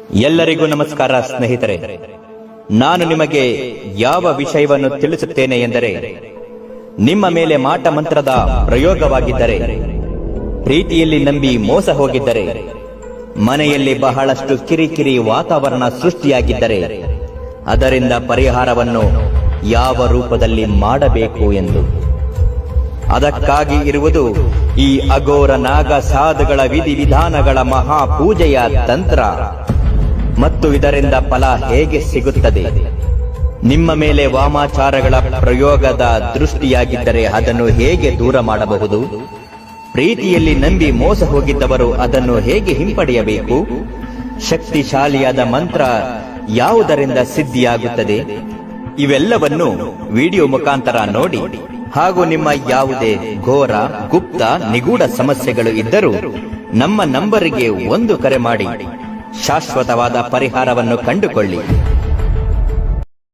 ಎಲ್ಲರಿಗೂ ನಮಸ್ಕಾರ ಸ್ನೇಹಿತರೆ. ನಾನು ನಿಮಗೆ ಯಾವ ವಿಷಯವನ್ನು ತಿಳಿಸುತ್ತೇನೆ ಎಂದರೆ, ನಿಮ್ಮ ಮೇಲೆ ಮಾಟ ಮಂತ್ರದ ಪ್ರಯೋಗವಾಗಿದ್ದರೆ, ಪ್ರೀತಿಯಲ್ಲಿ ನಂಬಿ ಮೋಸ ಹೋಗಿದ್ದರೆ, ಮನೆಯಲ್ಲಿ ಬಹಳಷ್ಟು ಕಿರಿಕಿರಿ ವಾತಾವರಣ ಸೃಷ್ಟಿಯಾಗಿದ್ದರೆ, ಅದರಿಂದ ಪರಿಹಾರವನ್ನು ಯಾವ ರೂಪದಲ್ಲಿ ಮಾಡಬೇಕು ಎಂದು. ಅದಕ್ಕಾಗಿ ಇರುವುದು ಈ ಅಘೋರ ನಾಗ ಸಾಧುಗಳ ವಿಧಿವಿಧಾನಗಳ ಮಹಾಪೂಜೆಯ ತಂತ್ರ ಮತ್ತು ಇದರಿಂದ ಫಲ ಹೇಗೆ ಸಿಗುತ್ತದೆ. ನಿಮ್ಮ ಮೇಲೆ ವಾಮಾಚಾರಗಳ ಪ್ರಯೋಗದ ದೃಷ್ಟಿಯಾಗಿದ್ದರೆ ಅದನ್ನು ಹೇಗೆ ದೂರ ಮಾಡಬಹುದು, ಪ್ರೀತಿಯಲ್ಲಿ ನಂಬಿ ಮೋಸ ಹೋಗಿದ್ದವರು ಅದನ್ನು ಹೇಗೆ ಹಿಂಪಡೆಯಬೇಕು, ಶಕ್ತಿಶಾಲಿಯಾದ ಮಂತ್ರ ಯಾವುದರಿಂದ ಸಿದ್ಧಿಯಾಗುತ್ತದೆ, ಇವೆಲ್ಲವನ್ನು ವಿಡಿಯೋ ಮುಖಾಂತರ ನೋಡಿ. ಹಾಗೂ ನಿಮ್ಮ ಯಾವುದೇ ಘೋರ ಗುಪ್ತ ನಿಗೂಢ ಸಮಸ್ಯೆಗಳು ಇದ್ದರೂ ನಮ್ಮ ನಂಬರಿಗೆ ಒಂದು ಕರೆ ಮಾಡಿ ಶಾಶ್ವತವಾದ ಪರಿಹಾರವನ್ನು ಕಂಡುಕೊಳ್ಳಿ.